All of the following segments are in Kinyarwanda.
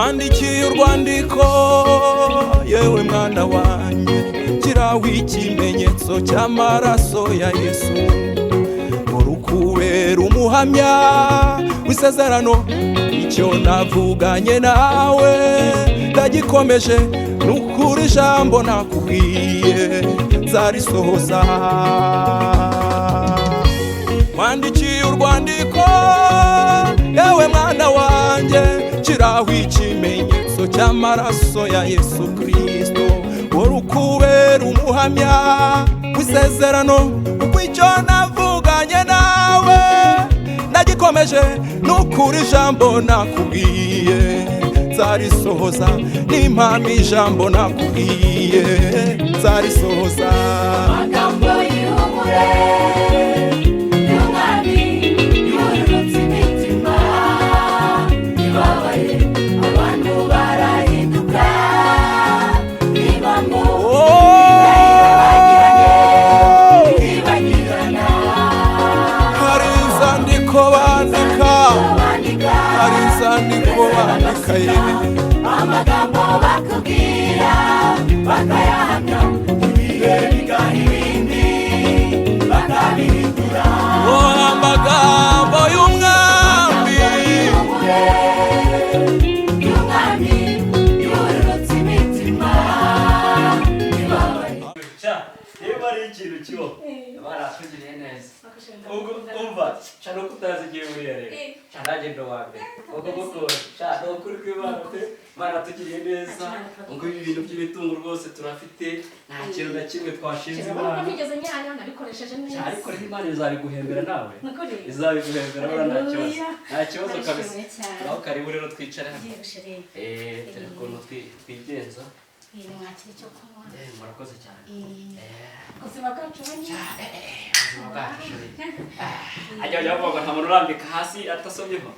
Wandikiye urwandiko yewe mwana wanjye, kiraho ikimenyetso cy'amaraso ya Yesu, urukubera umuhamya w'isezerano. Icyo navuganye nawe ndagikomeje, nukuri ijambo nakubwiye nzarisohoza. Wandikiye urwandiko yewe mwana wanjye, kiraho ikimenyetso cy'amaraso ya Yesu Kristo, urukubera umuhamya w'isezerano. Kuko icyo navuganye nawe ndagikomeje, nukuri ijambo nakubwiye nzarisohoza. N'impamvu ijambo nakubwiye nzarisohoza. Amagambo y'ihumure y'umwami yururutse imitima ibabaye, abantu barahinduka ibamo ibagirana. Hari inzandiko bandika, hari inzandiko bandika amagambo bakubwira bakayahamya, ibihe bigaha ibindi bakabihindura. Amagambo y'umwami y'umwami yururutse imitima ibabaye. Niba ari ikintu kibaho baratugiriye neza. Umva cyane ko utazi igihe buriya rero cyane agenda wawe ubwo cyane ukuri kw'Imana pe baratugiriye neza. Ngo ibi bintu by'imitungo rwose turafite, nta kintu na kimwe twashinze Imana. Nigeze nyanya nabikoresheje neza. Ariko Imana izabiguhembera nawe, izabiguhembera bora nta kibazo, nta kibazo kabisa. Naho karibu rero twicare hano turi ukuntu twigenza. Mwakira icyo kunywa. Murakoze cyane. Ubuzima bwacu ubuzima bwacu ajya bavuga nta muntu urambika hasi atasomyeho.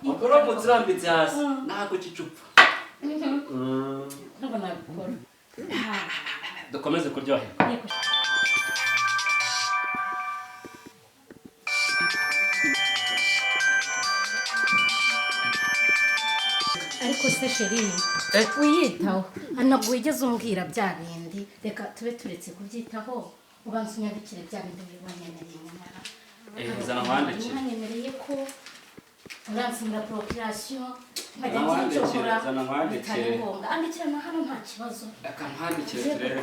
Ubwo uramutse urambitse hasi ntabwo ucicupfa. ntabwo nabikora. Dukomeze kuryoherwa. Ariko se sheri wiyitaho, ntabwo wigeze umbwira bya bindi. Reka tube turetse kubyitaho, ubanza unyandikire bya bindi wanyemereye nyamara. Zana nkwandikire. Wanyemereye ko uransomera procreation nkajya nzicokora bitari ngombwa. Andikira na hano nta kibazo. Reka nkwandikire turebe.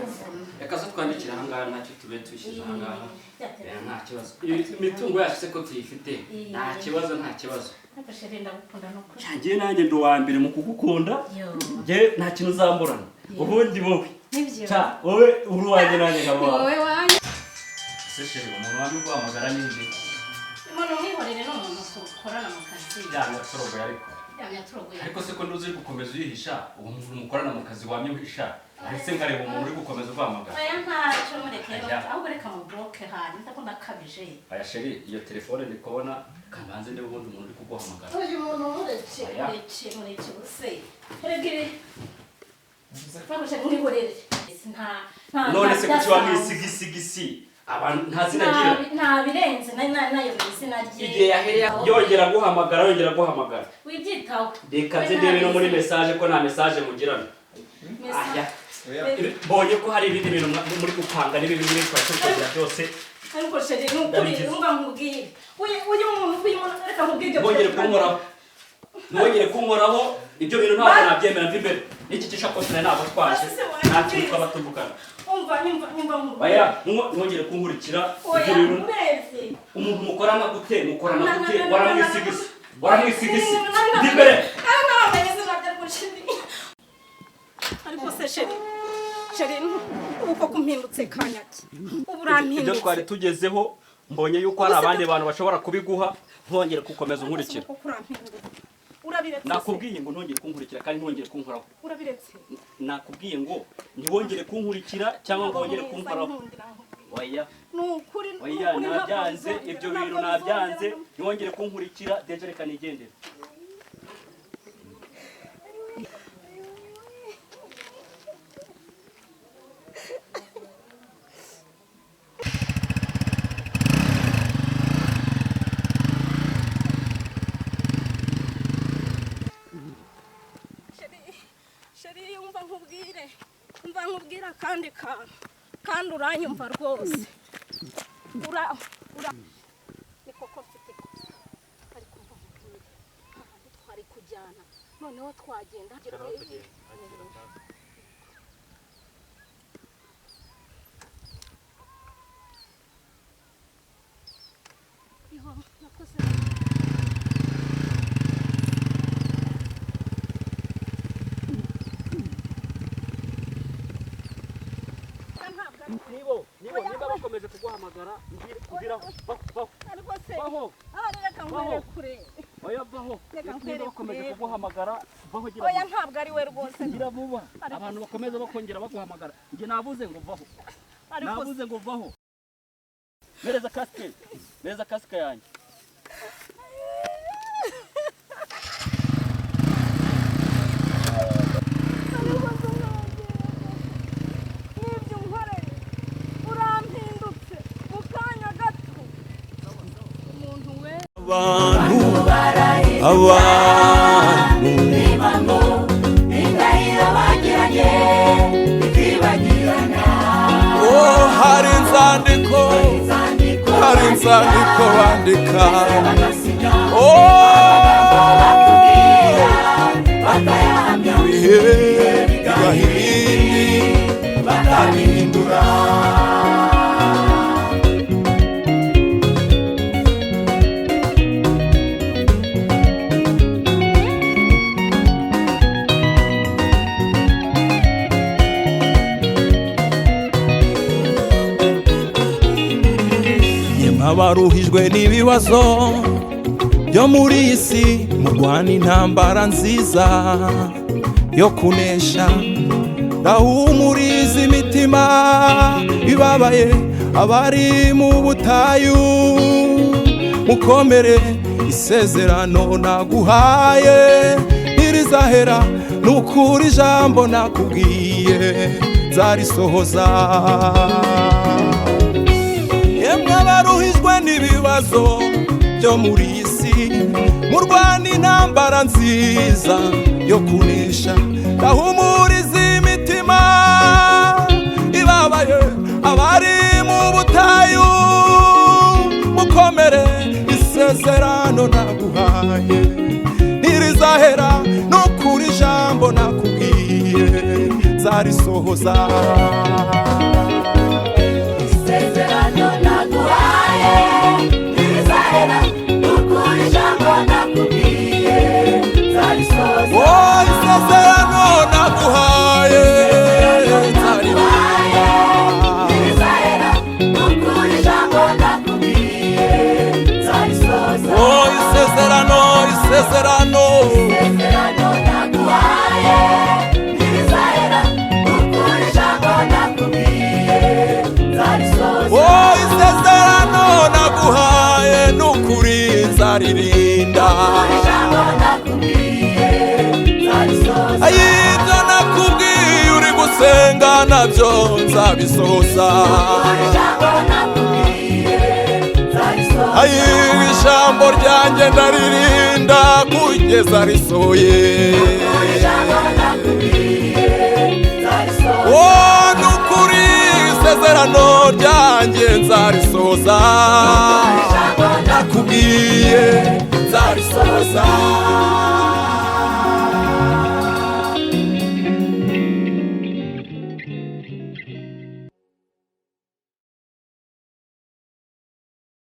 Reka zo twandikira aha ngaha ntacyo tube tushyize aha ngaha. Nta kibazo. Imitungo yacu se ko tuyifite nta kibazo, nta kibazo. Ariko sheri ndagukunda n'ukuri. Ngiye nanjye ndo wa mbere mu kugukunda. Ngiye nta kintu uzamburana. Ubundi wowe. Nibyo. Wowe uri wanjye nanjye nkaba wawe. Wowe wanjye. Se sheri umuntu wamye guhamagara n'indi. Umuntu mwihorere n'umuntu tukorana mu kazi. Yanyaturogoye ariko. Yanyaturogoye. Ariko se ko nduzi gukomeza uyihisha, uwo muntu mukorana mu kazi wamye uhisha. Ariko nkareba umuntu uri gukomeza guhamagara. Aya ntacyo mureke, ahubwo reka mu bloke hari ndakunda kabije. Aya sheri iyo telefone ndi kubona kamanze ndi ubundi umuntu uri kuguhamagara. Uyu muntu mureke buse. Regere. Fabusha mwihorere. None se kuki wamwisigisigisi? Abantu ntazinagira. Nta birenze nayo izina rye. Igihe yahereye yongera guhamagara. Wibyitaho. Reka nze ndebe no muri message ko nta message mugirana. Aya. Bonye ko hari ibindi bintu muri gupanga n'ibindi bintu twashobora byose. Ariko sheri n'ukuri umva nkubwire. Uyu muntu reka nkubwire. Mwongere kunkoraho ibyo bintu ntabwo nabyemera mvimbere. Iki gishakoshi ntabwo twaje. Natwe twabatumukana. Umva nkubwire. Aya mwongere kunkurikira ibyo bintu. Umuntu mukorana gute waramwisigisi. Ndimbere. Ariko se sheri uko kumpindutse kanyaki uburampindutse. Ibyo twari tugezeho mbonye yuko hari abandi bantu bashobora kubiguha, ntongere gukomeza unkurikira. Nakubwiye ngo ntongere kunkurikira kandi ntongere kunkoraho. Urabiretse. Nakubwiye ngo ntiwongere kunkurikira cyangwa ngo wongere kunkoraho. Oya. Nukuri nabyanze ibyo bintu nabyanze, ntiwongere kunkurikira deje reka nigendere. akandi kantu kandi uranyumva rwose ni koko mfite ariko twari kujyana noneho twagenda niba bakomeje kuguhamagara ngira baho reka ngwere kure oya baho niba bakomeje kuguhamagara baho gira oya ntabwo ari we rwose ngira vuba abantu bakomeza bakongera baguhamagara nge navuze ngo vaho navuze ngo vaho mereza kasike yanjye abantu Imamo indahiro bagiranye ikibagirana hari inzandiko bandika ibihe bigahindi bakabihindura abaruhijwe n'ibibazo byo muri iyi si murwana intambara nziza yo kunesha ndahumuriza imitima ibabaye abari mu butayu mukomere isezerano naguhaye ntirizahera nukuri ijambo nakubwiye nzarisohoza abaruhijwe n'ibibazo byo muri iyi si murwana intambara nziza yo kunesha ndahumuriza imitima ibabaye abari mu butayu mukomere isezerano naguhaye ntirizahera nukuri ijambo nakubwiye nzarisohoza isezerano naguhaye ntirizahera nukuri ijambo nakubwiye nzarisohoza isezerano naguhaye ntirizahera nukuri ijambo nakubwiye nzarisohoza isezerano naguhaye ntirizahera nukuri ijambo nakubwiye isezerano naguhaye nukuri nzaririnda ayibyo nakubwiye uri gusenga nabyo nzabisohoza ijambo ryanjye ndaririnda kugeza risohoye nukuri isezerano ryanjye nzarisohoza nakubwiye nzarisohoza